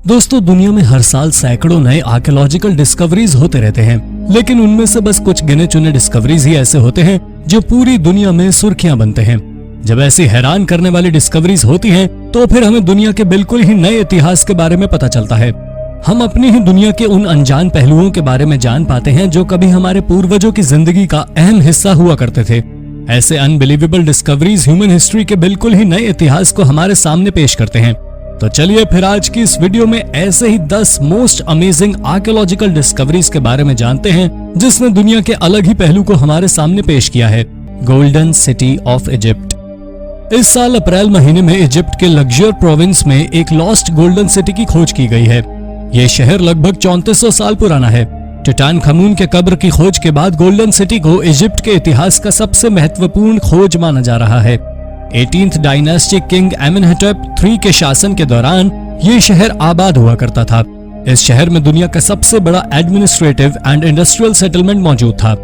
दोस्तों, दुनिया में हर साल सैकड़ों नए आर्कियोलॉजिकल डिस्कवरीज होते रहते हैं, लेकिन उनमें से बस कुछ गिने चुने डिस्कवरीज ही ऐसे होते हैं जो पूरी दुनिया में सुर्खियां बनते हैं। जब ऐसी हैरान करने वाली डिस्कवरीज होती हैं, तो फिर हमें दुनिया के बिल्कुल ही नए इतिहास के बारे में पता चलता है। हम अपनी ही दुनिया के उन अनजान पहलुओं के बारे में जान पाते हैं जो कभी हमारे पूर्वजों की जिंदगी का अहम हिस्सा हुआ करते थे। ऐसे अनबिलीवेबल डिस्कवरीज ह्यूमन हिस्ट्री के बिल्कुल ही नए इतिहास को हमारे सामने पेश करते हैं। तो चलिए फिर आज की इस वीडियो में ऐसे ही 10 मोस्ट अमेजिंग आर्कियोलॉजिकल डिस्कवरीज के बारे में जानते हैं जिसने दुनिया के अलग ही पहलू को हमारे सामने पेश किया है। Golden city of Egypt. इस साल अप्रैल महीने में इजिप्ट के लग्जर प्रोविंस में एक लॉस्ट गोल्डन सिटी की खोज की गई है। यह शहर लगभग 3400 साल पुराना है। टुटानखामुन के कब्र की खोज के बाद गोल्डन सिटी को इजिप्ट के इतिहास का सबसे महत्वपूर्ण खोज माना जा रहा है। 18th डायनेस्टी किंग एमेनहेटेप III के शासन के दौरान ये शहर आबाद हुआ करता था। इस शहर में दुनिया का सबसे बड़ा एडमिनिस्ट्रेटिव एंड इंडस्ट्रियल सेटलमेंट मौजूद था।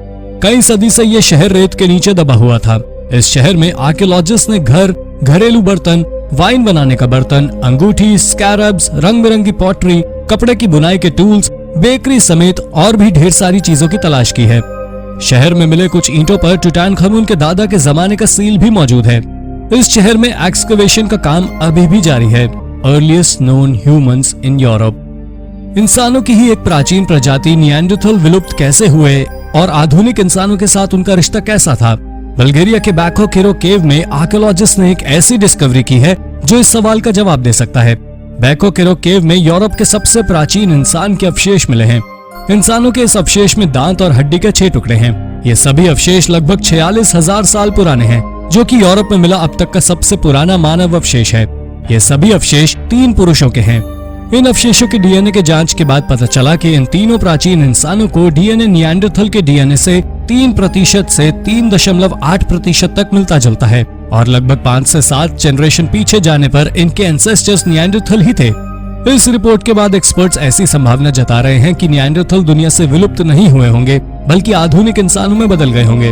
कई सदी से यह शहर रेत के नीचे दबा हुआ था। इस शहर में आर्कियोलॉजिस्ट ने घर, घरेलू बर्तन, वाइन बनाने का बर्तन, अंगूठी, स्कैरब्स, रंग बिरंगी पॉटरी, कपड़े की बुनाई के टूल्स, बेकरी समेत और भी ढेर सारी चीजों की तलाश की है। शहर में मिले कुछ ईंटों पर टुटानखामुन के दादा के जमाने का सील भी मौजूद है। इस शहर में एक्सकवेशन का काम अभी भी जारी है। Earliest known humans in Europe. इंसानों की ही एक प्राचीन प्रजाति निएंडरथल विलुप्त कैसे हुए और आधुनिक इंसानों के साथ उनका रिश्ता कैसा था? बल्गेरिया के बैको केरो केव में आर्कियोलॉजिस्ट ने एक ऐसी डिस्कवरी की है जो इस सवाल का जवाब दे सकता है। बैको केरो केव में यूरोप के सबसे प्राचीन इंसान के अवशेष मिले हैं। इंसानों के इस अवशेष में दांत और हड्डी के 6 टुकड़े हैं। ये सभी अवशेष लगभग 46,000 साल पुराने हैं, जो कि यूरोप में मिला अब तक का सबसे पुराना मानव अवशेष है। ये सभी अवशेष 3 पुरुषों के हैं। इन अवशेषों के डीएनए के जांच के बाद पता चला कि इन तीनों प्राचीन इंसानों को डीएनए निएंडरथल के डीएनए से 3% से 3.8% तक मिलता जुलता है और लगभग 5 से 7 जनरेशन पीछे जाने पर इनके एंसेस्टर्स निएंडरथल ही थे। इस रिपोर्ट के बाद एक्सपर्ट्स ऐसी संभावना जता रहे हैं कि निएंडरथल दुनिया से विलुप्त नहीं हुए होंगे, बल्कि आधुनिक इंसानों में बदल गए होंगे।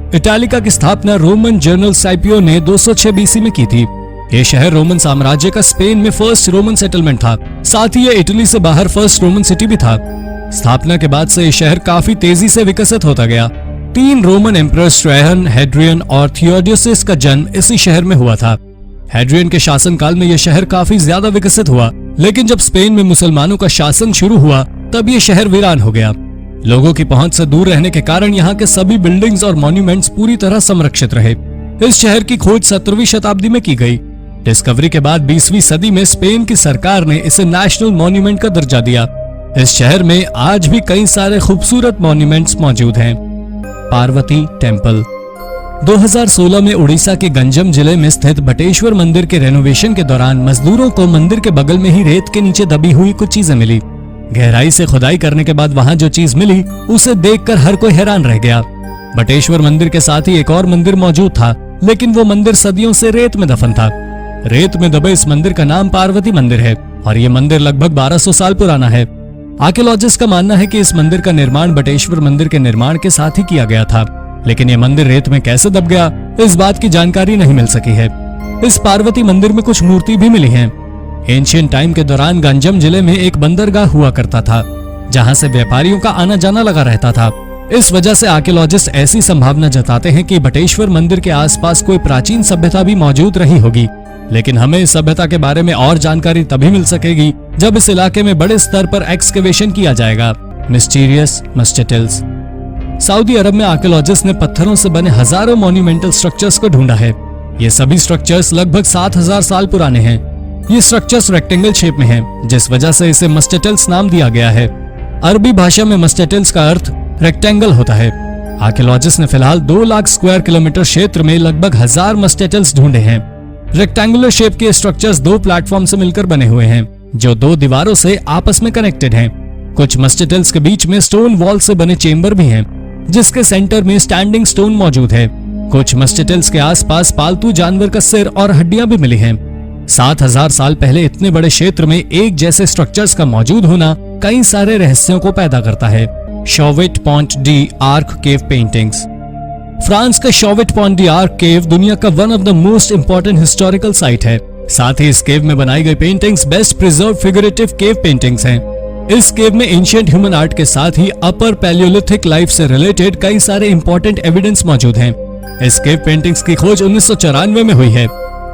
इटालिका की स्थापना रोमन जनरल साइपियो ने 206 BC में की थी। यह शहर रोमन साम्राज्य का स्पेन में फर्स्ट रोमन सेटलमेंट था। साथ ही यह इटली से बाहर फर्स्ट रोमन सिटी भी था। स्थापना के बाद से यह शहर काफी तेजी से विकसित होता गया। 3 रोमन एम्परर्स ट्रायन, हेड्रियन और थियोडोसिस का जन्म इसी शहर में हुआ था। हेड्रियन के शासनकाल में यह शहर काफी ज्यादा विकसित हुआ, लेकिन जब स्पेन में मुसलमानों का शासन शुरू हुआ तब यह शहर वीरान हो गया। लोगों की पहुंच से दूर रहने के कारण यहाँ के सभी बिल्डिंग्स और मॉन्यूमेंट्स पूरी तरह संरक्षित रहे। इस शहर की खोज 17वीं शताब्दी में की गई। डिस्कवरी के बाद 20वीं सदी में स्पेन की सरकार ने इसे नेशनल मॉन्यूमेंट का दर्जा दिया। इस शहर में आज भी कई सारे खूबसूरत मॉन्यूमेंट्स मौजूद हैं। पार्वती टेम्पल। 2016 में उड़ीसा के गंजम जिले में स्थित बटेश्वर मंदिर के रेनोवेशन के दौरान मजदूरों को मंदिर के बगल में ही रेत के नीचे दबी हुई कुछ चीजें मिली। गहराई से खुदाई करने के बाद वहां जो चीज मिली उसे देखकर हर कोई हैरान रह गया। बटेश्वर मंदिर के साथ ही एक और मंदिर मौजूद था, लेकिन वो मंदिर सदियों से रेत में दफन था। रेत में दबे इस मंदिर का नाम पार्वती मंदिर है और ये मंदिर लगभग 1200 साल पुराना है। आर्कियोलॉजिस्ट का मानना है कि इस मंदिर का निर्माण बटेश्वर मंदिर के निर्माण के साथ ही किया गया था, लेकिन ये मंदिर रेत में कैसे दब गया, इस बात की जानकारी नहीं मिल सकी है। इस पार्वती मंदिर में कुछ मूर्ति भी मिली हैं। एंशिएंट टाइम के दौरान गंजम जिले में एक बंदरगाह हुआ करता था, जहां से व्यापारियों का आना जाना लगा रहता था। इस वजह से आर्कियोलॉजिस्ट ऐसी संभावना जताते हैं कि बटेश्वर मंदिर के आसपास कोई प्राचीन सभ्यता भी मौजूद रही होगी, लेकिन हमें इस सभ्यता के बारे में और जानकारी तभी मिल सकेगी जब इस इलाके में बड़े स्तर पर एक्सकवेशन किया जाएगा। मिस्टीरियस मस्टेटल्स। सऊदी अरब में आर्कियोलॉजिस्ट ने पत्थरों से बने हजारों मॉन्यूमेंटल स्ट्रक्चर्स को ढूंढा है। ये सभी स्ट्रक्चर्स लगभग 7000 साल पुराने हैं। ये स्ट्रक्चर्स रेक्टेंगल शेप में हैं, जिस वजह से इसे मस्टेटल्स नाम दिया गया है। अरबी भाषा में मस्टेटल्स का अर्थ रेक्टेंगल होता है। आर्कियोलॉजिस्ट ने फिलहाल 2 लाख स्क्वायर किलोमीटर क्षेत्र में लगभग 1000 मस्टेटल्स ढूंढे हैं। रेक्टेंगुलर शेप के स्ट्रक्चर्स 2 प्लेटफॉर्म से मिलकर बने हुए हैं, जो 2 दीवारों से आपस में कनेक्टेड हैं। कुछ मस्टेटल्स के बीच में स्टोन वॉल से बने चेंबर भी हैं, जिसके सेंटर में स्टैंडिंग स्टोन मौजूद है। कुछ मस्टेटल्स के आसपास पालतू जानवर का सिर और हड्डियां भी मिली हैं। 7000 साल पहले इतने बड़े क्षेत्र में एक जैसे स्ट्रक्चर्स का मौजूद होना कई सारे रहस्यों को पैदा करता है। Chauvet Pont d'Arc cave paintings. France का Chauvet Pont d'Arc cave दुनिया का one of the most important historical site है। साथ ही इस केव में बनाई गई paintings best preserve figurative cave paintings हैं। इस केव में एंशिएंट ह्यूमन आर्ट के साथ ही अपर पैलियोलिथिक लाइफ से रिलेटेड कई सारे इंपॉर्टेंट एविडेंस मौजूद हैं। इस केव पेंटिंग्स की खोज 1994 में हुई है।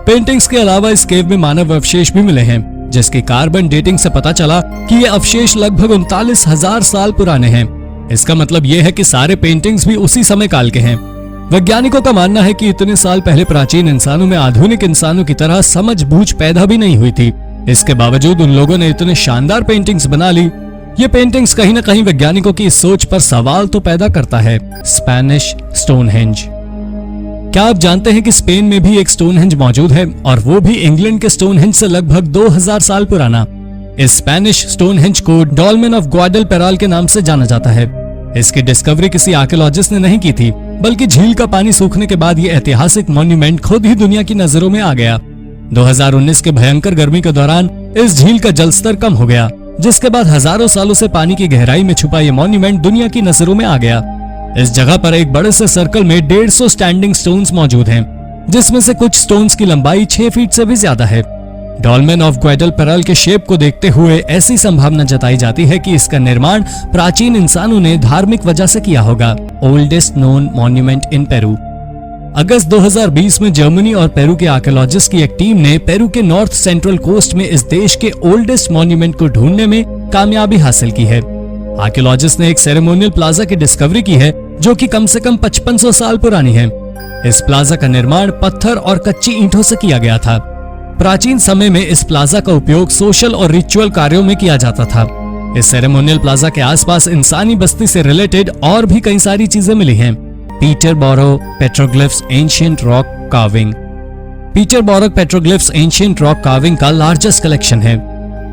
पेंटिंग्स के अलावा इस केव में मानव अवशेष भी मिले हैं, जिसकी कार्बन डेटिंग से पता चला कि ये अवशेष लगभग 39,000 साल पुराने हैं। इसका मतलब ये है कि सारे पेंटिंग्स भी उसी समय काल के हैं। वैज्ञानिकों का मानना है कि इतने साल पहले प्राचीन इंसानों में आधुनिक इंसानों की तरह समझ बूझ पैदा भी नहीं हुई थी। इसके बावजूद उन लोगों ने इतने शानदार पेंटिंग्स बना ली। ये पेंटिंग्स कहीं न कहीं वैज्ञानिकों की इस सोच पर सवाल तो पैदा करता है। Spanish Stonehenge. क्या आप जानते हैं कि स्पेन में भी एक स्टोनहेंज मौजूद है, और वो भी इंग्लैंड के स्टोनहेंज से लगभग 2000 साल पुराना। इस स्पेनिश स्टोनहेंज को डॉल्मेन ऑफ ग्वाडलपेराल के नाम से जाना जाता है। इसकी डिस्कवरी किसी आर्कियोलॉजिस्ट ने नहीं की थी, बल्कि झील का पानी सूखने के बाद ये ऐतिहासिक मॉन्यूमेंट खुद ही दुनिया की नजरों में आ गया। 2019 के भयंकर गर्मी के दौरान इस झील का जलस्तर कम हो गया, जिसके बाद हजारों सालों से पानी की गहराई में छुपा ये मॉन्यूमेंट दुनिया की नजरों में आ गया। इस जगह पर एक बड़े से सर्कल में 150 स्टैंडिंग स्टोन्स मौजूद हैं, जिसमें से कुछ स्टोन्स की लंबाई 6 फीट से भी ज्यादा है। डॉल्मेन ऑफ ग्वाडलपेराल के शेप को देखते हुए ऐसी संभावना जताई जाती है कि इसका निर्माण प्राचीन इंसानों ने धार्मिक वजह से किया होगा। Oldest known monument in Peru. अगस्त 2020 में जर्मनी और पेरू के आर्कियोलॉजिस्ट की एक टीम ने पेरू के नॉर्थ सेंट्रल कोस्ट में इस देश के ओल्डेस्ट मॉन्यूमेंट को ढूंढने में कामयाबी हासिल की है। आर्कियोलॉजिस्ट ने एक सेरेमोनियल प्लाजा की डिस्कवरी की है, जो कि कम से कम 5500 साल पुरानी है। इस प्लाजा का निर्माण पत्थर और कच्ची ईंटों से किया गया था। प्राचीन समय में इस प्लाजा का उपयोग सोशल और रिचुअल कार्यों में किया जाता था। इस सेरेमोनियल प्लाजा के आसपास इंसानी बस्ती से रिलेटेड और भी कई सारी चीजें मिली हैं। Peterborough petroglyphs ancient rock carving. Peterborough petroglyphs ancient rock carving का लार्जेस्ट कलेक्शन है।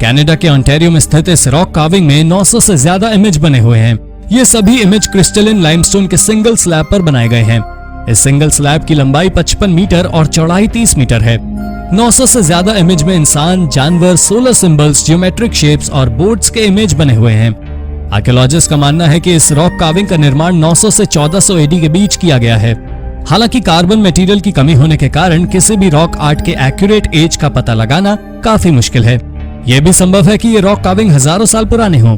कनाडा के ओंटारियो में स्थित इस रॉक कार्विंग में 900 से ज्यादा इमेज बने हुए हैं। ये सभी इमेज क्रिस्टलिन लाइमस्टोन के सिंगल स्लैब पर बनाए गए हैं। इस सिंगल स्लैब की लंबाई 55 मीटर और चौड़ाई 30 मीटर है। 900 से ज्यादा इमेज में इंसान, जानवर, सोलर सिंबल्स, ज्योमेट्रिक शेप्स और बोट्स के इमेज बने हुए हैं। आर्कियोलॉजिस्ट का मानना है कि इस रॉक कार्विंग का निर्माण 900 से 1400 एडी के बीच किया गया है। हालांकि कार्बन मटेरियल की कमी होने के कारण किसी भी रॉक आर्ट के एक्यूरेट एज का पता लगाना काफी मुश्किल है। यह भी संभव है कि ये रॉक कार्विंग हजारों साल पुराने हों।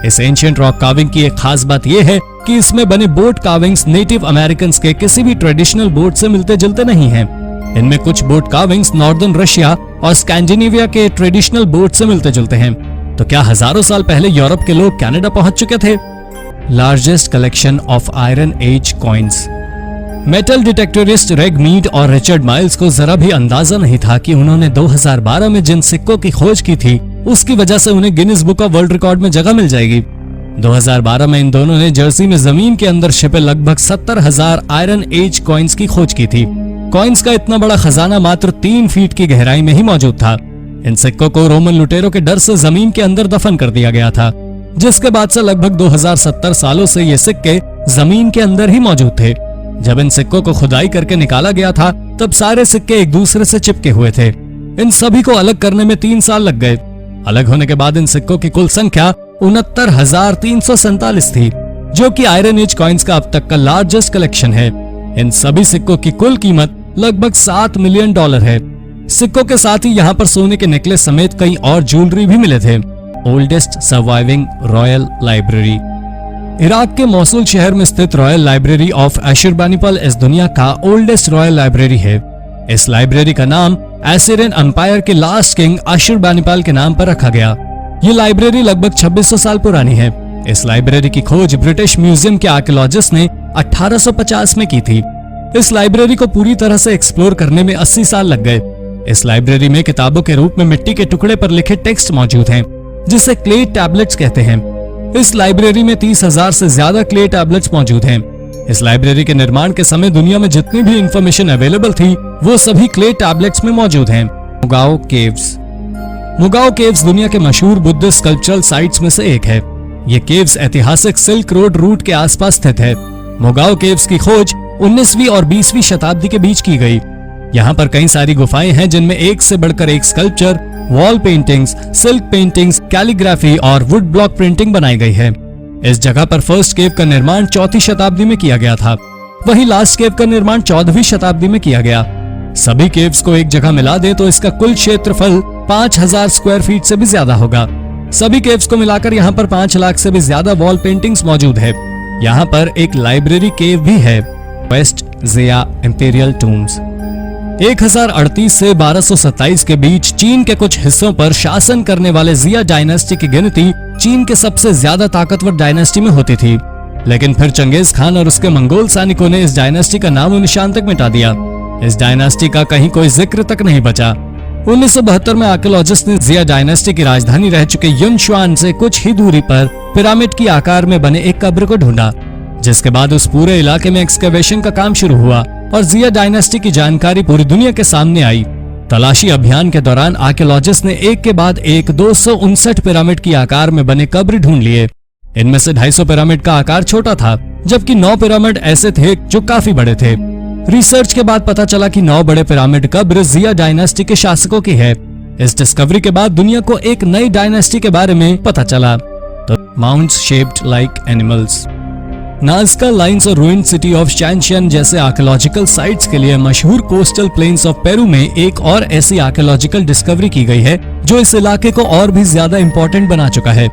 इस एंशिएंट रॉक कार्विंग की एक खास बात यह है कि इसमें बने बोट कार्विंग्स नेटिव अमेरिकन के किसी भी ट्रेडिशनल बोट से मिलते जुलते नहीं हैं। इनमें कुछ बोट कार्विंग्स नॉर्दर्न रशिया और स्कैंडिनेविया के ट्रेडिशनल बोट से मिलते जुलते हैं। तो क्या हजारों साल पहले यूरोप के लोग कनाडा पहुंच चुके थे? Largest collection of iron age coins. Metal detectorist Reg Mead और रिचर्ड माइल्स को जरा भी अंदाजा नहीं था कि उन्होंने 2012 में जिन सिक्कों की खोज की थी, उसकी वजह से उन्हें Guinness book of world record में जगह मिल जाएगी। 2012 में इन दोनों ने जर्सी में जमीन के अंदर छिपे लगभग 70,000 आयरन एज कॉइन्स की खोज की थी। कॉइन्स का इतना बड़ा खजाना मात्र 3 फीट की गहराई में ही मौजूद था। इन सिक्कों को रोमन लुटेरों के डर से जमीन के अंदर दफन कर दिया गया था, जिसके बाद से लगभग 2070 सालों से ये सिक्के जमीन के अंदर ही मौजूद थे। जब इन सिक्कों को खुदाई करके निकाला गया था, तब सारे सिक्के एक दूसरे से चिपके हुए थे। इन सभी को अलग करने में 3 साल लग गए। अलग होने के बाद इन सिक्कों की कुल संख्या 69,347 थी, जो कि आयरन एज कॉइन्स का अब तक का लार्जेस्ट कलेक्शन है। इन सभी सिक्कों की कुल कीमत लगभग $7 मिलियन है। सिक्कों के साथ ही यहाँ पर सोने के नेकलेस समेत कई और ज्वेलरी भी मिले थे। Oldest surviving royal library. Iraq के मौसूल शहर में स्थित रॉयल लाइब्रेरी ऑफ अशुरबानिपल इस दुनिया का ओल्डेस्ट रॉयल लाइब्रेरी है। इस लाइब्रेरी का नाम एसिरियन एम्पायर के लास्ट किंग अशुरबानिपल के नाम पर रखा गया। ये लाइब्रेरी लगभग 2600 साल पुरानी है। इस लाइब्रेरी की खोज ब्रिटिश म्यूजियम के आर्कियोलॉजिस्ट ने 1850 में की थी। इस लाइब्रेरी को पूरी तरह से एक्सप्लोर करने में 80 साल लग गए। इस लाइब्रेरी में किताबों के रूप में मिट्टी के टुकड़े पर लिखे टेक्स्ट मौजूद हैं, जिसे क्ले टैबलेट्स कहते हैं। इस लाइब्रेरी में 30,000 से ज्यादा क्ले टैबलेट्स मौजूद हैं। इस लाइब्रेरी के निर्माण के समय दुनिया में जितनी भी इंफॉर्मेशन अवेलेबल थी, वो सभी क्ले टैबलेट्स में मौजूद हैं। मुगाओ केव्स। मुगाओ केव्स दुनिया के मशहूर बुद्धिस्ट कल्चरल साइट्स में से एक है। ये केव्स ऐतिहासिक सिल्क रोड रूट के आसपास स्थित है। मुगाओ केव्स की खोज 19वीं और 20वीं शताब्दी के बीच की गई। यहाँ पर कई सारी गुफाएं हैं, जिनमें एक से बढ़कर एक sculpture, wall paintings, silk paintings, calligraphy और वुड ब्लॉक प्रिंटिंग बनाई गई है। इस जगह पर फर्स्ट केव का निर्माण 4वीं शताब्दी में किया गया था। वहीं लास्ट केव का निर्माण 14वीं शताब्दी में किया गया। सभी केव्स को एक जगह मिला दें तो इसका कुल क्षेत्रफल 5000 स्क्वायर फीट से भी ज्यादा होगा। सभी केव्स को मिलाकर यहाँ पर 5 लाख से भी ज्यादा वॉल पेंटिंग्स मौजूद है। यहाँ पर एक लाइब्रेरी केव भी है, वेस्ट ज़िया इंपीरियल टूम्स। 1038 से 1227 के बीच चीन के कुछ हिस्सों पर शासन करने वाले ज़िया डायनेस्टी की गिनती चीन के सबसे ज्यादा ताकतवर डायनेस्टी में होती थी, लेकिन फिर चंगेज खान और उसके मंगोल सैनिकों ने इस डायनेस्टी का नामो निशान तक मिटा दिया। इस डायनेस्टी का कहीं कोई जिक्र तक नहीं बचा। 1972 में आर्कियोलॉजिस्ट ने ज़िया डायनेस्टी की राजधानी रह चुके युनश्वान से कुछ ही दूरी पर पिरामिड की आकार में बने एक कब्र को ढूंढा, जिसके बाद उस पूरे इलाके में एक्सकवेशन का काम शुरू हुआ और ज़िया डायनेस्टी की जानकारी पूरी दुनिया के सामने आई। तलाशी अभियान के दौरान आर्कियोलॉजिस्ट ने एक के बाद एक 259 पिरामिड की आकार में बने कब्र ढूंढ लिए। इनमें से 250 पिरामिड का आकार छोटा था, जबकि 9 पिरामिड ऐसे थे जो काफी बड़े थे। रिसर्च के बाद पता चला कि 9 बड़े पिरामिड कब्र ज़िया डायनेस्टी के शासकों की है। इस डिस्कवरी के बाद दुनिया को एक नई डायनेस्टी के बारे में पता चला, तो mounts shaped like animals. Nazca lines और रूइंड सिटी ऑफ शैनशियन जैसे आर्कियोलॉजिकल साइट्स के लिए मशहूर कोस्टल प्लेन्स ऑफ पेरू में एक और ऐसी आर्कियोलॉजिकल डिस्कवरी की गई है जो इस इलाके को और भी ज्यादा इंपॉर्टेंट बना चुका है।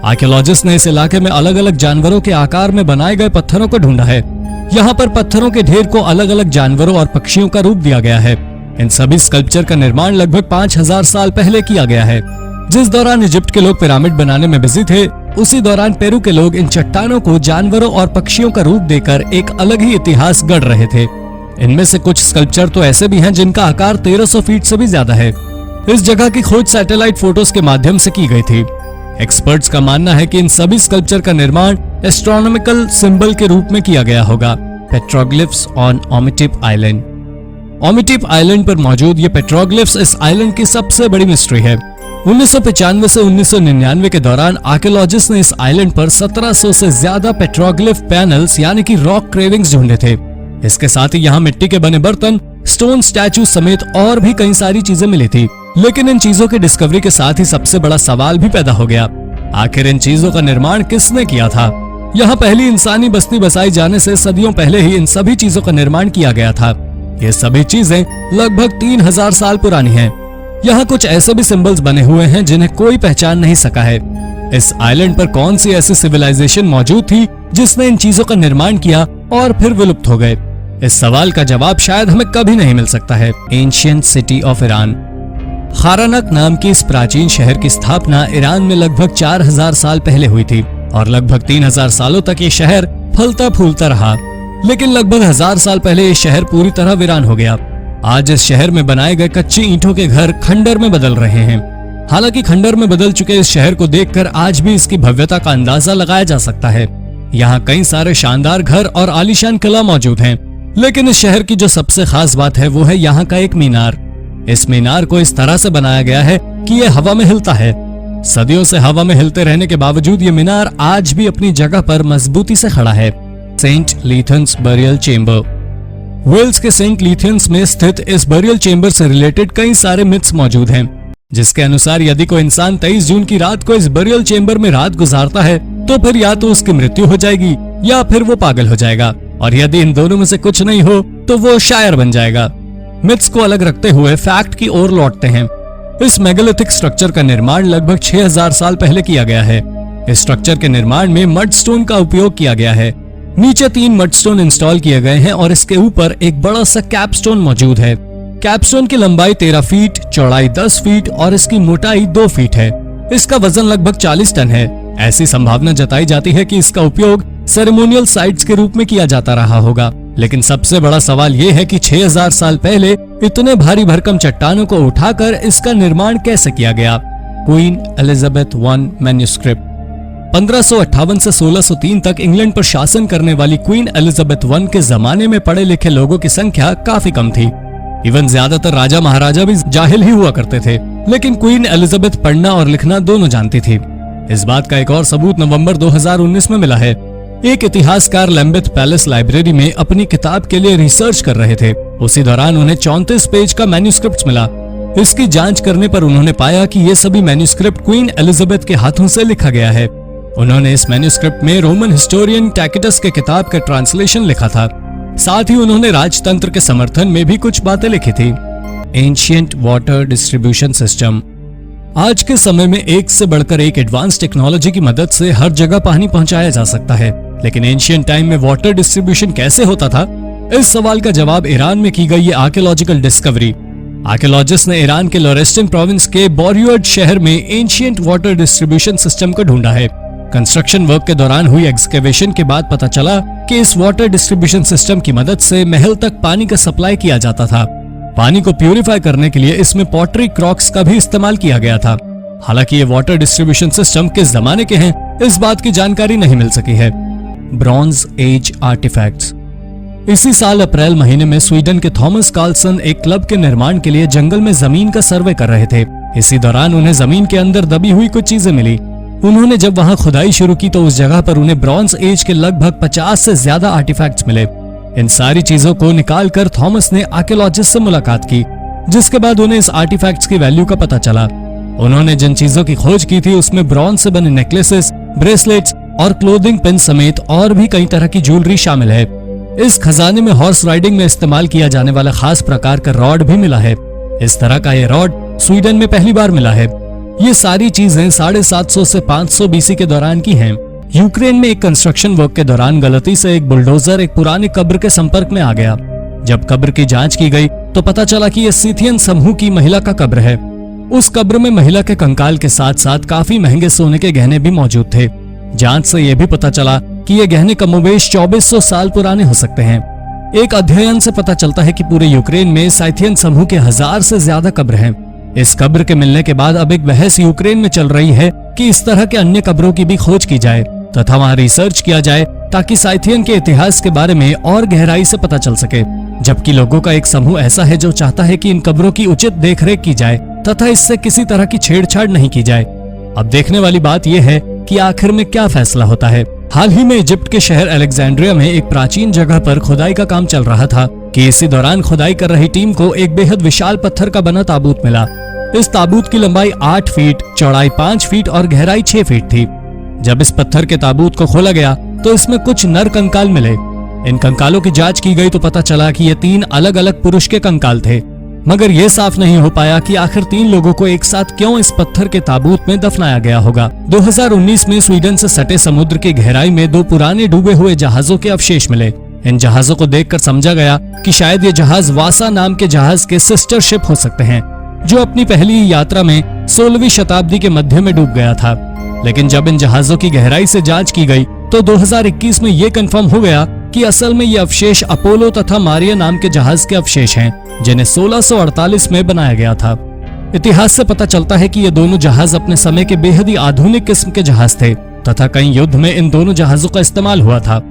आर्कियोलॉजिस्ट ने इस इलाके में अलग अलग जानवरों के आकार में बनाए गए पत्थरों को ढूंढा है। यहाँ पर पत्थरों के ढेर को अलग अलग जानवरों और पक्षियों का रूप दिया गया है। इन सभी स्कल्पचर का निर्माण लगभग 5000 साल पहले किया गया है। जिस दौरान इजिप्ट के लोग पिरामिड बनाने में बिजी थे, उसी दौरान पेरू के लोग इन चट्टानों को जानवरों और पक्षियों का रूप देकर एक अलग ही इतिहास गढ़ रहे थे। इनमें से कुछ स्कल्पचर तो ऐसे भी हैं जिनका आकार 1300 फीट से भी ज्यादा है। इस जगह की खोज सैटेलाइट फोटोज के माध्यम से की गई थी। एक्सपर्ट्स का मानना है कि इन सभी स्कल्पचर का निर्माण एस्ट्रोनॉमिकल सिंबल के रूप में किया गया होगा। Petroglyphs on Ometepe island. Ometepe island पर मौजूद ये पेट्रोग्लिफ्स इस आइलैंड की सबसे बड़ी मिस्ट्री है। 1995 से 1999 के दौरान आर्कियोलॉजिस्ट ने इस आइलैंड पर 1700 से ज्यादा पेट्रोग्लिफ पैनल्स यानी कि रॉक क्रेविंग्स ढूंढे थे। इसके साथ ही यहाँ मिट्टी के बने बर्तन, स्टोन स्टैचू समेत और भी कई सारी चीजें मिली थी। लेकिन इन चीजों की डिस्कवरी के साथ ही सबसे बड़ा सवाल भी पैदा हो गया, आखिर इन चीजों का निर्माण किसने किया था। यहाँ पहली इंसानी बस्ती बसाई जाने से सदियों पहले ही इन सभी चीजों का निर्माण किया गया था। ये सभी चीजें लगभग 3000 साल पुरानी हैं। यहाँ कुछ ऐसे भी सिंबल्स बने हुए हैं जिन्हें कोई पहचान नहीं सका है। इस आइलैंड पर कौन सी ऐसी सिविलाइजेशन मौजूद थी जिसने इन चीजों का निर्माण किया और फिर विलुप्त हो गए? इस सवाल का जवाब शायद हमें कभी नहीं मिल सकता है। Ancient city of Iran. Kharanaq नाम की इस प्राचीन शहर की स्थापना ईरान में लगभग 4000 साल पहले हुई थी और लगभग 3000 सालों तक ये शहर फलता फूलता रहा। लेकिन लगभग 1000 साल पहले ये शहर पूरी तरह वीरान हो गया। आज इस शहर में बनाए गए कच्ची ईंटों के घर खंडर में बदल रहे हैं। हालांकि खंडर में बदल चुके इस शहर को देखकर आज भी इसकी भव्यता का अंदाजा लगाया जा सकता है। यहाँ कई सारे शानदार घर और आलीशान किला मौजूद हैं। लेकिन इस शहर की जो सबसे खास बात है वो है यहाँ का एक मीनार। इस मीनार को इस तरह से बनाया गया है कि ये हवा में हिलता है। सदियों से हवा में हिलते रहने के बावजूद ये मीनार आज भी अपनी जगह पर मजबूती से खड़ा है। Saint Lythans burial chamber. Wales के सेंट लीथन्स में स्थित इस बरियल चेम्बर से रिलेटेड कई सारे मिथ्स मौजूद हैं, जिसके अनुसार यदि कोई इंसान 23 जून की रात को इस बरियल चेम्बर में रात गुजारता है तो फिर या तो उसकी मृत्यु हो जाएगी या फिर वो पागल हो जाएगा, और यदि इन दोनों में से कुछ नहीं हो तो वो शायर बन जाएगा। मिथ्स को अलग रखते हुए फैक्ट की ओर लौटते हैं। इस मेगालिथिक स्ट्रक्चर का निर्माण लगभग 6000 साल पहले किया गया है। इस स्ट्रक्चर के निर्माण में मड स्टोन का उपयोग किया गया है। नीचे 3 मड स्टोन इंस्टॉल किए गए हैं और इसके ऊपर एक बड़ा सा कैपस्टोन मौजूद है। कैपस्टोन की लंबाई 13 फीट, चौड़ाई 10 फीट और इसकी मोटाई 2 फीट है। इसका वजन लगभग 40 टन है। ऐसी संभावना जताई जाती है कि इसका उपयोग सेरेमोनियल साइट्स के रूप में किया जाता रहा होगा। लेकिन सबसे बड़ा सवाल ये है कि 6000 साल पहले इतने भारी भरकम चट्टानों को उठाकर इसका निर्माण कैसे किया गया? Queen Elizabeth I manuscript. 1558 से 1603 तक इंग्लैंड पर शासन करने वाली क्वीन एलिजाबेथ I के जमाने में पढ़े लिखे लोगों की संख्या काफी कम थी। इवन ज्यादातर राजा महाराजा भी जाहिल ही हुआ करते थे, लेकिन क्वीन एलिजाबेथ पढ़ना और लिखना दोनों जानती थी। इस बात का एक और सबूत नवंबर 2019 में मिला है। एक इतिहासकार लैम्बेथ पैलेस लाइब्रेरी में अपनी किताब के लिए रिसर्च कर रहे थे। उसी दौरान उन्हें 34 पेज का मैन्युस्क्रिप्ट मिला। इसकी जांच करने पर उन्होंने पाया कि ये सभी मैन्युस्क्रिप्ट क्वीन एलिजाबेथ के हाथों से लिखा गया है। उन्होंने इस मैन्युस्क्रिप्ट में रोमन हिस्टोरियन टैकिटस के किताब का ट्रांसलेशन लिखा था। साथ ही उन्होंने राजतंत्र के समर्थन में भी कुछ बातें लिखी थी। Ancient water distribution system. आज के समय में एक से बढ़कर एक एडवांस टेक्नोलॉजी की मदद से हर जगह पानी पहुंचाया जा सकता है, लेकिन एंशिएंट टाइम में वाटर डिस्ट्रीब्यूशन कैसे होता था? इस सवाल का जवाब ईरान में की गई ये आर्कियोलॉजिकल डिस्कवरी। आर्कियोलॉजिस्ट ने ईरान के लोरेस्टन प्रोविंस के बोरियड शहर में एंशिएंट वाटर डिस्ट्रीब्यूशन सिस्टम को ढूंढा है। कंस्ट्रक्शन वर्क के दौरान हुई एक्सकेवेशन के बाद पता चला कि इस वाटर डिस्ट्रीब्यूशन सिस्टम की मदद से महल तक पानी का सप्लाई किया जाता था। पानी को प्यूरिफाई करने के लिए इसमें पॉटरी क्रॉक्स का भी इस्तेमाल किया गया था। हालांकि ये वाटर डिस्ट्रीब्यूशन सिस्टम किस जमाने के हैं, इस बात की जानकारी नहीं मिल सकी है। Bronze age artefacts. इसी साल अप्रैल महीने में स्वीडन के थॉमस कार्लसन एक क्लब के निर्माण के लिए जंगल में जमीन का सर्वे कर रहे थे। इसी दौरान उन्हें जमीन के अंदर दबी हुई कुछ चीजें मिली। उन्होंने जब वहां खुदाई शुरू की तो उस जगह पर उन्हें ब्रॉन्ज एज के लगभग 50 से ज्यादा आर्टिफैक्ट्स मिले। इन सारी चीजों को निकालकर थॉमस ने आर्कियोलॉजिस्ट से मुलाकात की, जिसके बाद उन्हें इस आर्टिफैक्ट्स की वैल्यू का पता चला। उन्होंने जिन चीजों की खोज की थी उसमें ब्रॉन्ज से बने नेकलेसेस, ब्रेसलेट्स और क्लोथिंग पिन समेत और भी कई तरह की ज्वेलरी शामिल है। इस खजाने में हॉर्स राइडिंग में इस्तेमाल किया जाने वाला खास प्रकार का रॉड भी मिला है। इस तरह का ये रॉड स्वीडन में पहली बार मिला है। ये सारी चीजें 750 से 500 बीसी के दौरान की हैं। यूक्रेन में एक कंस्ट्रक्शन वर्क के दौरान गलती से एक बुलडोजर एक पुरानी कब्र के संपर्क में आ गया। जब कब्र की जांच की गई तो पता चला कि यह सिथियन समूह की महिला का कब्र है। उस कब्र में महिला के कंकाल के साथ साथ काफी महंगे सोने के गहने भी मौजूद थे। जांच से यह भी पता चला कि ये गहने कमोबेश 2400 साल पुराने हो सकते हैं। एक अध्ययन से पता चलता है कि पूरे यूक्रेन में साइथियन समूह के 1000 से ज्यादा कब्र हैं। इस कब्र के मिलने के बाद अब एक बहस यूक्रेन में चल रही है कि इस तरह के अन्य कब्रों की भी खोज की जाए तथा वहां रिसर्च किया जाए ताकि साइथियन के इतिहास के बारे में और गहराई से पता चल सके। जबकि लोगों का एक समूह ऐसा है जो चाहता है कि इन कब्रों की उचित देखरेख की जाए तथा इससे किसी तरह की छेड़छाड़ नहीं की जाए। अब देखने वाली बात यह है कि आखिर में क्या फैसला होता है। हाल ही में इजिप्ट के शहर अलेक्जेंड्रिया में एक प्राचीन जगह पर खुदाई का काम चल रहा था कि इसी दौरान खुदाई कर रही टीम को एक बेहद विशाल पत्थर का बना ताबूत मिला। इस ताबूत की लंबाई 8 फीट, चौड़ाई 5 फीट और गहराई 6 फीट थी। जब इस पत्थर के ताबूत को खोला गया तो इसमें कुछ नर कंकाल मिले। इन कंकालों की जांच की गई तो पता चला कि ये 3 अलग अलग पुरुष के कंकाल थे, मगर यह साफ नहीं हो पाया कि आखिर 3 लोगों को एक साथ क्यों इस पत्थर के ताबूत में दफनाया गया होगा। 2019 में स्वीडन से सटे समुद्र की गहराई में 2 पुराने डूबे हुए जहाजों के अवशेष मिले। इन जहाजों को देखकर समझा गया कि शायद ये जहाज वासा नाम के जहाज के सिस्टर शिप हो सकते हैं, जो अपनी पहली यात्रा में 16वीं शताब्दी के मध्य में डूब गया था। लेकिन जब इन जहाजों की गहराई से जांच की गई तो 2021 में ये कंफर्म हो गया कि असल में ये अवशेष अपोलो तथा मारिया नाम के जहाज के अवशेष हैं, जिन्हें 1648 में बनाया गया था। इतिहास से पता चलता है कि ये दोनों जहाज अपने समय के बेहद ही आधुनिक किस्म के जहाज थे तथा कई युद्ध में इन दोनों जहाजों का इस्तेमाल हुआ था।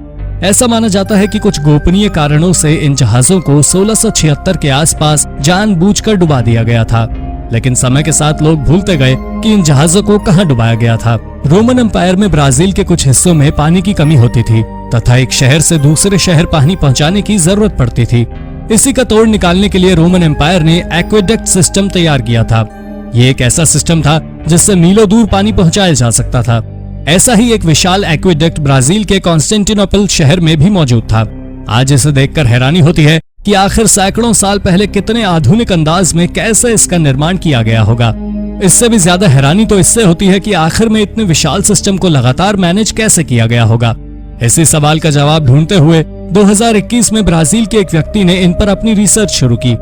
ऐसा माना जाता है कि कुछ गोपनीय कारणों से इन जहाजों को 1676 के आसपास जानबूझकर डुबा दिया गया था, लेकिन समय के साथ लोग भूलते गए कि इन जहाजों को कहां डुबाया गया था। रोमन एम्पायर में ब्राजील के कुछ हिस्सों में पानी की कमी होती थी तथा एक शहर से दूसरे शहर पानी पहुंचाने की जरूरत पड़ती थी। इसी का तोड़ निकालने के लिए रोमन एम्पायर ने एक्वेडक्ट सिस्टम तैयार किया था। ये एक ऐसा सिस्टम था जिससे मीलों दूर पानी पहुंचाया जा सकता था। ऐसा ही एक विशाल एक्वेडक्ट ब्राजील के कॉन्स्टेंटिनोपल शहर में भी मौजूद था। आज इसे देखकर हैरानी होती है कि आखिर सैकड़ों साल पहले कितने आधुनिक अंदाज में कैसे इसका निर्माण किया गया होगा। इससे भी ज्यादा हैरानी तो इससे होती है कि आखिर में इतने विशाल सिस्टम को लगातार मैनेज कैसे किया गया होगा। इसी सवाल का जवाब ढूंढते हुए 2021 में ब्राजील के एक व्यक्ति ने इन पर अपनी रिसर्च शुरू की।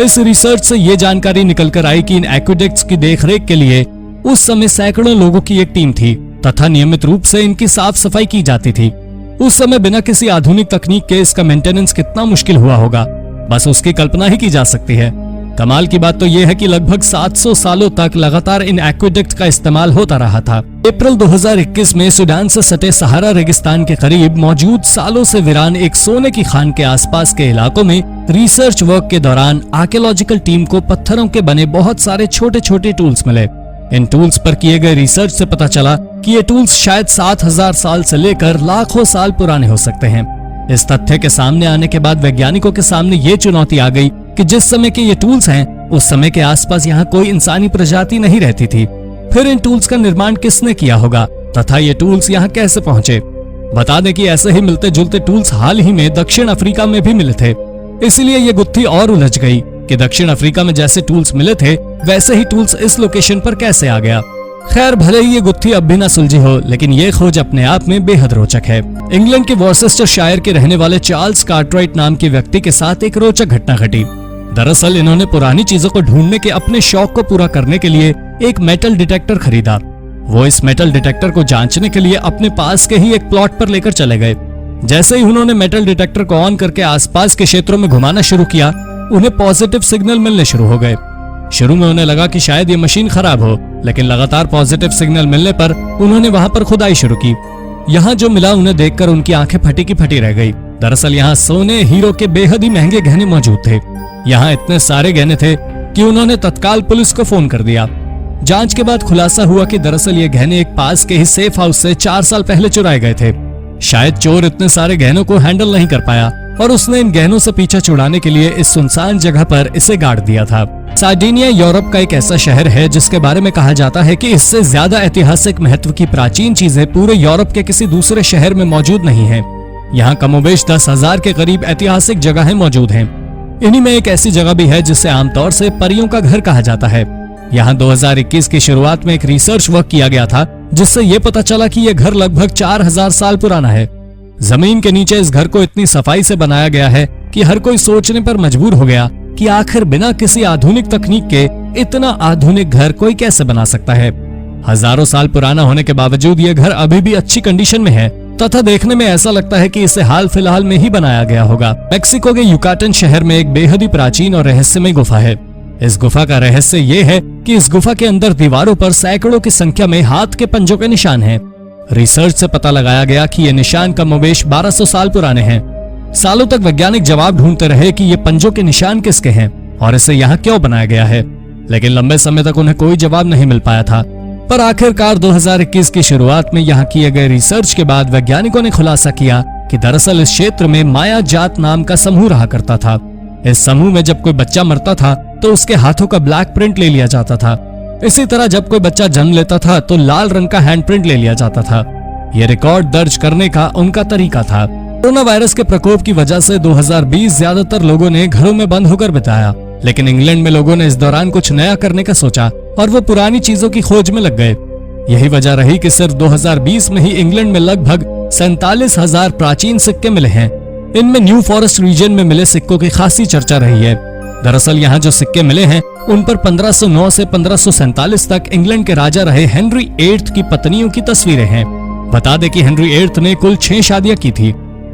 इस रिसर्च से ये जानकारी निकल कर आई कि इन एक्वेडक्ट्स की देखरेख के लिए उस समय सैकड़ों लोगों की एक टीम थी तथा नियमित रूप से इनकी साफ सफाई की जाती थी। उस समय बिना किसी आधुनिक तकनीक के इसका मेंटेनेंस कितना मुश्किल हुआ होगा, बस उसकी कल्पना ही की जा सकती है। कमाल की बात तो यह है कि लगभग 700 सालों तक लगातार इन एक्वेडक्ट का इस्तेमाल होता रहा था। अप्रैल 2021 में सूडान से सटे सहारा रेगिस्तान के करीब मौजूद सालों से वीरान एक सोने की खान के आसपास के इलाकों में रिसर्च वर्क के दौरान आर्कियोलॉजिकल टीम को पत्थरों के बने बहुत सारे छोटे छोटे टूल्स मिले। इन टूल्स पर किए गए रिसर्च से पता चला कि ये टूल्स शायद 7000 साल से लेकर लाखों साल पुराने हो सकते हैं। इस तथ्य के सामने आने के बाद वैज्ञानिकों के सामने ये चुनौती आ गई कि जिस समय के ये टूल्स हैं, उस समय के आसपास यहाँ कोई इंसानी प्रजाति नहीं रहती थी। फिर इन टूल्स का निर्माण किसने किया होगा तथा ये टूल्स यहाँ कैसे पहुंचे? बता दें कि ऐसे ही मिलते जुलते टूल्स हाल ही में दक्षिण अफ्रीका में भी मिले थे, इसलिए ये गुत्थी और उलझ गई कि दक्षिण अफ्रीका में जैसे टूल्स मिले थे वैसे ही टूल्स इस लोकेशन पर कैसे आ गया। खैर, भले ही ये गुत्थी अब भी ना सुलझी हो, लेकिन ये खोज अपने आप में बेहद रोचक है। इंग्लैंड के वॉर्सेस्टर शायर के रहने वाले चार्ल्स कार्टराइट नाम के व्यक्ति के साथ एक रोचक घटना घटी। दरअसल इन्होंने पुरानी चीजों को ढूंढने के अपने शौक को पूरा करने के लिए एक मेटल डिटेक्टर खरीदा। वो इस मेटल डिटेक्टर को जांचने के लिए अपने पास के ही एक प्लॉट पर लेकर चले गए। जैसे ही उन्होंने मेटल डिटेक्टर को ऑन करके आसपास के क्षेत्रों में घुमाना शुरू किया, उन्हें पॉजिटिव सिग्नल मिलने शुरू हो गए। शुरू में उन्हें लगा कि शायद ये मशीन खराब हो, लेकिन लगातार पॉजिटिव सिग्नल मिलने पर उन्होंने वहां पर खुदाई शुरू की। यहाँ जो मिला उन्हें देखकर उनकी आंखें फटी की फटी रह गई। दरअसल यहाँ सोने हीरो के बेहद ही महंगे गहने मौजूद थे। यहाँ इतने सारे गहने थे कि उन्होंने तत्काल पुलिस को फोन कर दिया। जांच के बाद खुलासा हुआ कि दरअसल ये गहने एक पास के ही सेफ हाउस से 4 साल पहले चुराए गए थे। शायद चोर इतने सारे गहनों को हैंडल नहीं कर पाया और उसने इन गहनों से पीछा छुड़ाने के लिए इस सुनसान जगह पर इसे गाड़ दिया था। सार्डिनिया यूरोप का एक ऐसा शहर है जिसके बारे में कहा जाता है कि इससे ज्यादा ऐतिहासिक महत्व की प्राचीन चीजें पूरे यूरोप के किसी दूसरे शहर में मौजूद नहीं है। यहाँ कमोबेश 10,000 के करीब ऐतिहासिक जगहें मौजूद हैं। इन्हीं में एक ऐसी जगह भी है जिसे आमतौर से परियों का घर कहा जाता है। यहाँ 2021 की शुरुआत में एक रिसर्च वर्क किया गया था जिससे ये पता चला कि यह घर लगभग 4000 साल पुराना है। जमीन के नीचे इस घर को इतनी सफाई से बनाया गया है कि हर कोई सोचने पर मजबूर हो गया कि आखिर बिना किसी आधुनिक तकनीक के इतना आधुनिक घर कोई कैसे बना सकता है। हजारों साल पुराना होने के बावजूद यह घर अभी भी अच्छी कंडीशन में है तथा देखने में ऐसा लगता है कि इसे हाल फिलहाल में ही बनाया गया होगा। मेक्सिको के युकाटन शहर में एक बेहद ही प्राचीन और रहस्यमय गुफा है। इस गुफा का रहस्य ये है कि इस गुफा के अंदर दीवारों पर सैकड़ों की संख्या में हाथ के पंजों के निशान हैं। रिसर्च से पता लगाया गया कि ये निशान कमोबेश 1200 साल पुराने हैं। सालों तक वैज्ञानिक जवाब ढूंढते रहे कि ये पंजों के निशान किसके हैं और इसे यहाँ क्यों बनाया गया है, लेकिन लंबे समय तक उन्हें कोई जवाब नहीं मिल पाया था। पर आखिरकार 2021 की शुरुआत में यहाँ किए गए रिसर्च के बाद वैज्ञानिकों ने खुलासा किया कि दरअसल इस क्षेत्र में माया जात नाम का समूह रहा करता था। इस समूह में जब कोई बच्चा मरता था तो उसके हाथों का ब्लैक प्रिंट ले लिया जाता था। इसी तरह जब कोई बच्चा जन्म लेता था तो लाल रंग का हैंड प्रिंट ले लिया जाता था। ये रिकॉर्ड दर्ज करने का उनका तरीका था। कोरोना वायरस के प्रकोप की वजह से 2020 ज्यादातर लोगों ने घरों में बंद होकर बिताया, लेकिन इंग्लैंड में लोगों ने इस दौरान कुछ नया करने का सोचा और वो पुरानी चीजों की खोज में लग गए। यही वजह रही कि सिर्फ 2020 में ही इंग्लैंड में लगभग 47,000 प्राचीन सिक्के मिले हैं। इनमें न्यू फॉरेस्ट रीजन में मिले सिक्कों की खासी चर्चा रही है। दरअसल यहाँ जो सिक्के मिले हैं उन पर 1509 से 1547 तक इंग्लैंड के राजा रहे हेनरी 8 की पत्नियों की तस्वीरें हैं। बता दें कि हेनरी 8 ने कुल 6 शादियां की थी।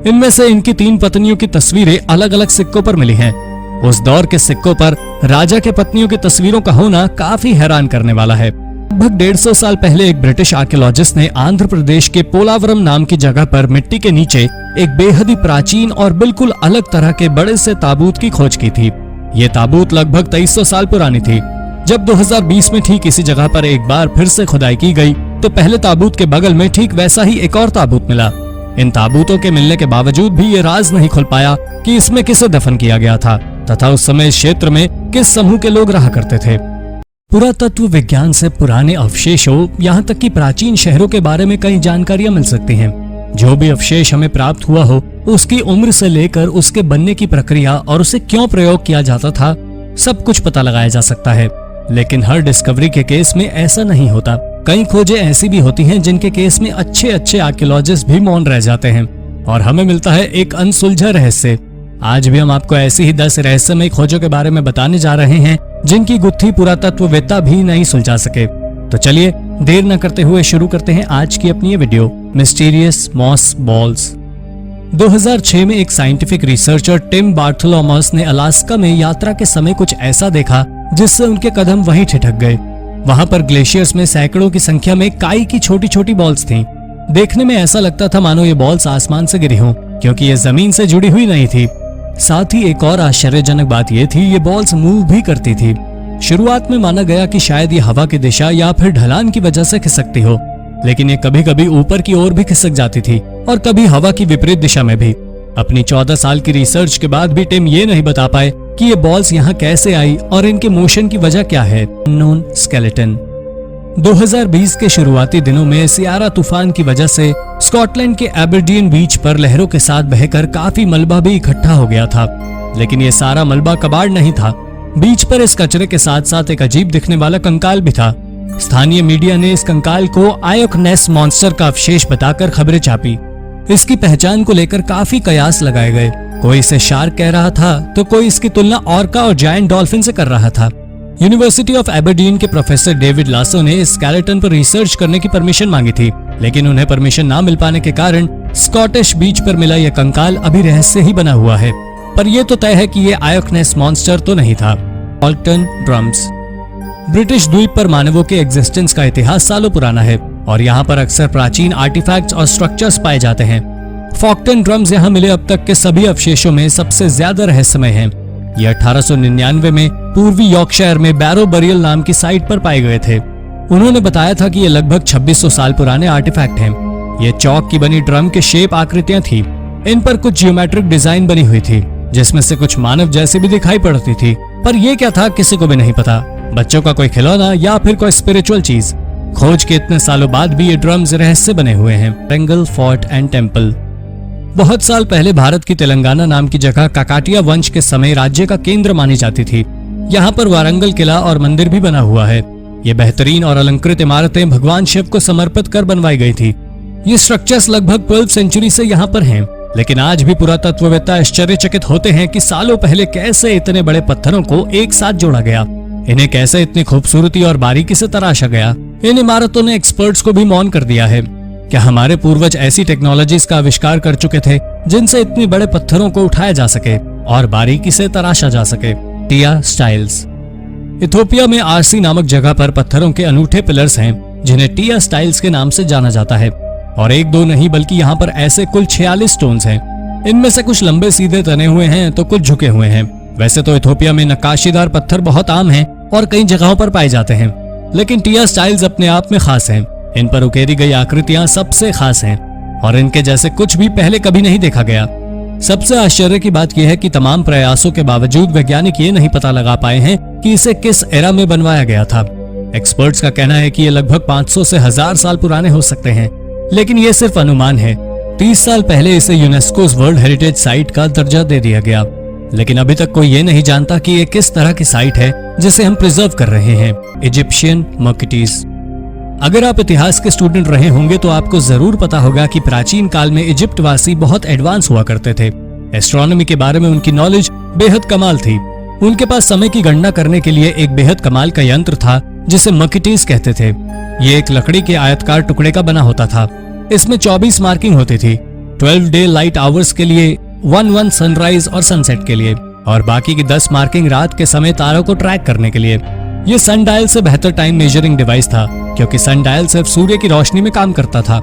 इनमें से इनकी 3 पत्नियों की तस्वीरें अलग अलग सिक्कों पर मिली हैं। उस दौर के सिक्कों पर राजा के पत्नियों की तस्वीरों का होना काफी हैरान करने वाला है। लगभग 150 साल पहले एक ब्रिटिश आर्कियोलॉजिस्ट ने आंध्र प्रदेश के पोलावरम नाम की जगह पर मिट्टी के नीचे एक बेहद ही प्राचीन और बिल्कुल अलग तरह के बड़े से ताबूत की खोज की थी। ये ताबूत लगभग 2300 साल पुरानी थी। जब 2020 में ठीक इसी जगह पर एक बार फिर से खुदाई की गई तो पहले ताबूत के बगल में ठीक वैसा ही एक और ताबूत मिला। इन ताबूतों के मिलने के बावजूद भी ये राज नहीं खुल पाया कि इसमें किसे दफन किया गया था तथा उस समय इस क्षेत्र में किस समूह के लोग रहा करते थे। पुरातत्व विज्ञान से पुराने अवशेषों यहाँ तक कि प्राचीन शहरों के बारे में कई जानकारियां मिल सकती हैं। जो भी अवशेष हमें प्राप्त हुआ हो उसकी उम्र से लेकर उसके बनने की प्रक्रिया और उसे क्यों प्रयोग किया जाता था सब कुछ पता लगाया जा सकता है। लेकिन हर डिस्कवरी के केस में ऐसा नहीं होता। कई खोजें ऐसी भी होती हैं जिनके केस में अच्छे अच्छे आर्कियोलॉजिस्ट भी मौन रह जाते हैं और हमें मिलता है एक अनसुलझा रहस्य। आज भी हम आपको ऐसी ही 10 रहस्यमय खोजों के बारे में बताने जा रहे हैं जिनकी गुत्थी पुरातत्ववेत्ता भी नहीं सुलझा सके। तो चलिए देर न करते हुए शुरू करते हैं आज की अपनी ये वीडियो, मिस्टीरियस मॉस बॉल्स। 2006 में एक साइंटिफिक रिसर्चर टिम बार्थोलोमस ने अलास्का में यात्रा के समय कुछ ऐसा देखा जिससे उनके कदम वहीं ठिठक गए। वहां पर ग्लेशियर्स में सैकड़ों की संख्या में काई की छोटी छोटी बॉल्स थीं। देखने में ऐसा लगता था मानो ये बॉल्स आसमान से गिरी हों, क्योंकि ये जमीन से जुड़ी हुई नहीं थी। साथ ही एक और आश्चर्यजनक बात ये थी, ये बॉल्स मूव भी करती थी। शुरुआत में माना गया कि शायद ये हवा की दिशा या फिर ढलान की वजह से खिसकती हो, लेकिन ये कभी कभी ऊपर की ओर भी खिसक जाती थी और कभी हवा की विपरीत दिशा में भी। अपनी 14 साल की रिसर्च के बाद भी टिम ये नहीं बता पाए कि ये बॉल्स यहाँ कैसे आई और इनके मोशन की वजह क्या है। Unknown skeleton. 2020 के शुरुआती दिनों में सियारा तूफान की वजह से स्कॉटलैंड के एबरडीन बीच पर लहरों के साथ बहकर काफी मलबा भी इकट्ठा हो गया था। लेकिन ये सारा मलबा कबाड़ नहीं था। बीच पर इस कचरे के साथ साथ एक अजीब दिखने वाला कंकाल भी था। स्थानीय मीडिया ने इस कंकाल को आयोक नेस मॉन्स्टर का अवशेष बताकर खबरें छापी। इसकी पहचान को लेकर काफी कयास लगाए गए। कोई इसे शार्क कह रहा था तो कोई इसकी तुलना ऑर्का और जायंट डॉल्फिन से कर रहा था। यूनिवर्सिटी ऑफ एबरडीन के प्रोफेसर डेविड लासो ने इस स्केलेटन पर रिसर्च करने की परमिशन मांगी थी, लेकिन उन्हें परमिशन ना मिल पाने के कारण स्कॉटिश बीच पर मिला यह कंकाल अभी रहस्य ही बना हुआ है। पर यह तो तय है कि यह आयोक नेस मॉन्स्टर तो नहीं था। फॉल्कटन ड्रम्स। ब्रिटिश द्वीप पर मानवों के एग्जिस्टेंस का इतिहास सालों पुराना है और यहाँ पर अक्सर प्राचीन आर्टिफैक्ट्स और स्ट्रक्चर्स पाए जाते हैं। फॉल्कटन ड्रम्स यहाँ मिले अब तक के सभी अवशेषों में सबसे ज्यादा रहस्यमय हैं। ये 1899 में पूर्वी यॉर्कशायर में बैरो बरियल नाम की साइट पर पाए गए थे। उन्होंने बताया था कि ये लगभग 2600 साल पुराने आर्टिफैक्ट हैं। ये चौक की बनी ड्रम के शेप आकृतियां थी। इन पर कुछ जियोमेट्रिक डिजाइन बनी हुई थी, जिसमें से कुछ मानव जैसी भी दिखाई पड़ती थी, पर यह क्या था किसी को भी नहीं पता। बच्चों का कोई खिलौना या फिर कोई स्पिरिचुअल चीज। खोज के इतने सालों बाद भी ये ड्रम्स रहस्य बने हुए हैं। Warangal fort and temple. बहुत साल पहले भारत की तेलंगाना नाम की जगह काकाटिया वंश के समय राज्य का केंद्र मानी जाती थी। यहाँ पर वारंगल किला और मंदिर भी बना हुआ है। ये बेहतरीन और अलंकृत इमारतें भगवान शिव को समर्पित कर बनवाई गई थी। ये स्ट्रक्चर्स लगभग 12वीं सेंचुरी से यहाँ पर हैं, लेकिन आज भी पुरातत्ववेत्ता आश्चर्यचकित होते हैं कि सालों पहले कैसे इतने बड़े पत्थरों को एक साथ जोड़ा गया। इन्हें कैसे इतनी खूबसूरती और बारीकी से तराशा गया। इन इमारतों ने एक्सपर्ट्स को भी मौन कर दिया है। क्या हमारे पूर्वज ऐसी टेक्नोलॉजीज का आविष्कार कर चुके थे जिनसे इतने बड़े पत्थरों को उठाया जा सके और बारीकी से तराशा जा सके। टिया स्टाइल्स। इथोपिया में आरसी नामक जगह पर पत्थरों के अनूठे पिलर्स हैं, जिन्हें टिया स्टाइल्स के नाम से जाना जाता है। और एक दो नहीं बल्कि यहाँ पर ऐसे कुल 46 स्टोन्स हैं। इनमें से कुछ लंबे सीधे तने हुए हैं तो कुछ झुके हुए हैं। वैसे तो इथोपिया में नक्काशीदार पत्थर बहुत आम हैं और कई जगहों पर पाए जाते हैं, लेकिन टिया स्टाइल्स अपने आप में खास हैं। इन पर उकेरी गई आकृतियां सबसे खास हैं और इनके जैसे कुछ भी पहले कभी नहीं देखा गया। सबसे आश्चर्य की बात यह है कि तमाम प्रयासों के बावजूद वैज्ञानिक ये नहीं पता लगा पाए हैं कि इसे किस एरा में बनवाया गया था। एक्सपर्ट्स का कहना है कि ये लगभग 500 से 1000 साल पुराने हो सकते हैं, लेकिन ये सिर्फ अनुमान है। 30 साल पहले इसे यूनेस्को वर्ल्ड हेरिटेज साइट का दर्जा दे दिया गया, लेकिन अभी तक कोई ये नहीं जानता कि ये किस तरह की साइट है जिसे हम प्रिजर्व कर रहे हैं। इजिप्शियन मर्किटीज। अगर आप इतिहास के स्टूडेंट रहे होंगे तो आपको जरूर पता होगा कि प्राचीन काल में इजिप्ट वासी बहुत एडवांस हुआ करते थे। एस्ट्रोनॉमी के बारे में उनकी नॉलेज बेहद कमाल थी। उनके पास समय की गणना करने के लिए एक बेहद कमाल का यंत्र था जिसे मर्किटीज कहते थे। ये एक लकड़ी के आयतकार टुकड़े का बना होता था। इसमें 24 मार्किंग होती थी। 12 डे लाइट आवर्स के लिए, 1 सनराइज और सनसेट के लिए, और बाकी की 10 मार्किंग रात के समय तारों को ट्रैक करने के लिए। ये सन डायल से बेहतर टाइम मेजरिंग डिवाइस था, क्योंकि सन डायल सिर्फ सूर्य की रोशनी में काम करता था।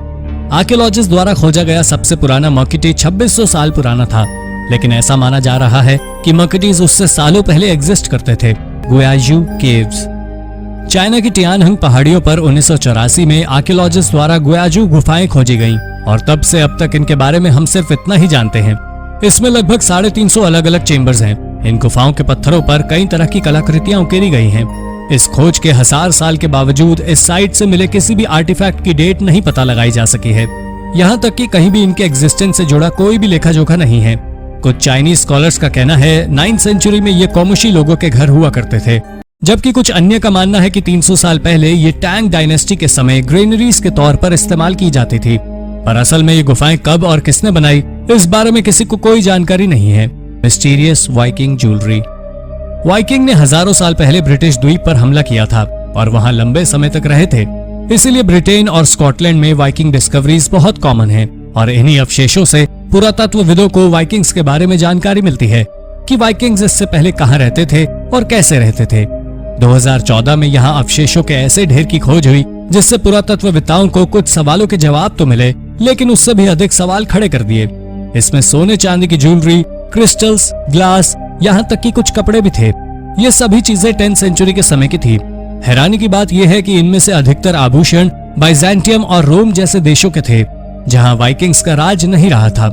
आर्कियोलॉजिस्ट द्वारा खोजा गया सबसे पुराना मर्किटी 2600 साल पुराना था, लेकिन ऐसा माना जा रहा है कि मर्किटीज उससे सालों पहले एग्जिस्ट करते थे। गुयाजू केव्स। चाइना की टियानहंग पहाड़ियों पर 1984 में आर्कियोलॉजिस्ट द्वारा गुयाजू गुफाएं खोजी गईं, और तब से अब तक इनके बारे में हम सिर्फ इतना ही जानते हैं। इसमें लगभग 350 अलग अलग चेम्बर्स हैं। इन गुफाओं के पत्थरों पर कई तरह की कलाकृतियां उकेरी गई हैं। इस खोज के 1000 साल के बावजूद इस साइट से मिले किसी भी आर्टिफैक्ट की डेट नहीं पता लगाई जा सकी है। यहाँ तक कि कहीं भी इनके एग्जिस्टेंस से जुड़ा कोई भी लेखा जोखा नहीं है। कुछ चाइनीज स्कॉलर्स का कहना है 9वीं सेंचुरी में ये कोमुशी लोगों के घर हुआ करते थे, जबकि कुछ अन्य का मानना है कि 300 साल पहले ये टैंग डायनेस्टी के समय ग्रेनरीज के तौर पर इस्तेमाल की जाती थी। पर असल में ये गुफाएं कब और किसने बनाई, इस बारे में किसी को कोई जानकारी नहीं है। Mysterious Viking jewellery. वाइकिंग ने हजारों साल पहले ब्रिटिश द्वीप पर हमला किया था और वहां लंबे समय तक रहे थे। इसीलिए ब्रिटेन और स्कॉटलैंड में वाइकिंग डिस्कवरीज बहुत कॉमन हैं, और इन्हीं अवशेषों से पुरातत्वविदों को वाइकिंग्स के बारे में जानकारी मिलती है कि वाइकिंग्स इससे पहले कहां रहते थे और कैसे रहते थे। 2014 में यहाँ अवशेषों के ऐसे ढेर की खोज हुई जिससे पुरातत्ववेत्ताओं को कुछ सवालों के जवाब तो मिले, लेकिन उससे भी अधिक सवाल खड़े कर दिए। इसमें सोने चांदी की ज्वेलरी, क्रिस्टल्स, ग्लास, यहाँ तक कि कुछ कपड़े भी थे। ये सभी चीजें 10वीं सेंचुरी के समय की थी। हैरानी की बात यह है कि इनमें से अधिकतर आभूषण बाइजेंटियम और रोम जैसे देशों के थे, जहां वाइकिंग्स का राज नहीं रहा था।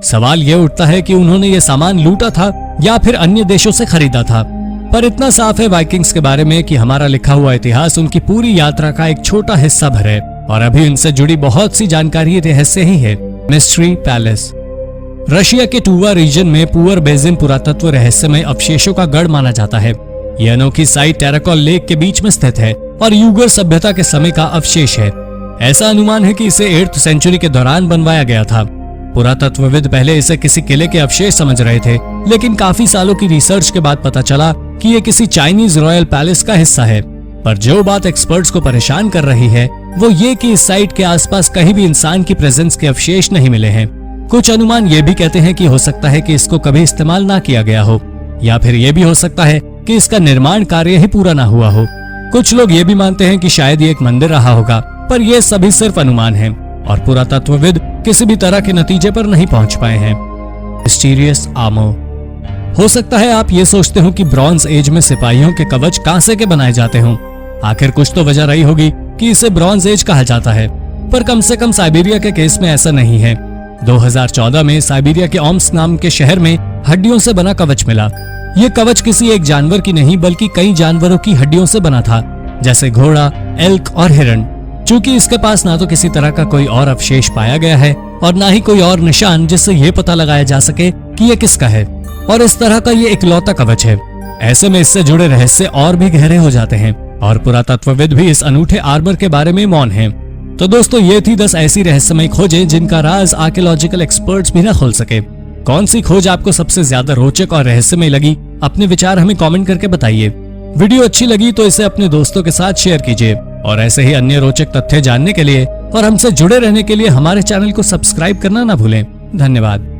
सवाल यह उठता है कि उन्होंने ये सामान लूटा था या फिर अन्य देशों से खरीदा था। पर इतना साफ है वाइकिंग्स के बारे में कि हमारा लिखा हुआ इतिहास उनकी पूरी यात्रा का एक छोटा हिस्सा भर है और अभी उनसे जुड़ी बहुत सी जानकारी रहस्य ही है। मिस्ट्री पैलेस रशिया के टूवा रीजन में पुअर बेजिन पुरातत्व रहस्यमय अवशेषों का गढ़ माना जाता है। यह अनोखी साइट टेराकोल लेक के बीच में स्थित है और युगर सभ्यता के समय का अवशेष है। ऐसा अनुमान है कि इसे 8th सेंचुरी के दौरान बनवाया गया था। पुरातत्वविद पहले इसे किसी किले के अवशेष समझ रहे थे, लेकिन काफी सालों की रिसर्च के बाद पता चला कि यह किसी चाइनीज रॉयल पैलेस का हिस्सा है। पर जो बात एक्सपर्ट्स को परेशान कर रही है वो ये कि इस साइट के आसपास कहीं भी इंसान की प्रेजेंस के अवशेष नहीं मिले हैं। कुछ अनुमान ये भी कहते हैं कि हो सकता है कि इसको कभी इस्तेमाल ना किया गया हो, या फिर ये भी हो सकता है कि इसका निर्माण कार्य ही पूरा ना हुआ हो। कुछ लोग ये भी मानते हैं कि शायद ये एक मंदिर रहा होगा, पर ये सभी सिर्फ अनुमान हैं और पुरातत्वविद किसी भी तरह के नतीजे पर नहीं पहुंच पाए हैं। मिस्टीरियस आर्मर हो सकता है आप ये सोचते हो कि ब्रॉन्ज एज में सिपाहियों के कवच कांसे के बनाए जाते हों। आखिर कुछ तो वजह रही होगी कि इसे ब्रॉन्ज एज कहा जाता है, पर कम से कम साइबेरिया के केस में ऐसा नहीं है। 2014 में साइबेरिया के ओम्स्क नाम के शहर में हड्डियों से बना कवच मिला। ये कवच किसी एक जानवर की नहीं बल्कि कई जानवरों की हड्डियों से बना था, जैसे घोड़ा, एल्क और हिरण। चूंकि इसके पास ना तो किसी तरह का कोई और अवशेष पाया गया है और ना ही कोई और निशान जिससे ये पता लगाया जा सके कि ये किसका है, और इस तरह का ये इकलौता कवच है। ऐसे में इससे जुड़े रहस्य और भी गहरे हो जाते हैं और पुरातत्वविद भी इस अनूठे आर्मर के बारे में मौन हैं। तो दोस्तों, ये थी 10 ऐसी रहस्यमय खोजें जिनका राज आर्कियोलॉजिकल एक्सपर्ट्स भी ना खोल सके। कौन सी खोज आपको सबसे ज्यादा रोचक और रहस्यमय लगी? अपने विचार हमें कमेंट करके बताइए। वीडियो अच्छी लगी तो इसे अपने दोस्तों के साथ शेयर कीजिए और ऐसे ही अन्य रोचक तथ्य जानने के लिए और हमसे जुड़े रहने के लिए हमारे चैनल को सब्सक्राइब करना ना भूलें। धन्यवाद।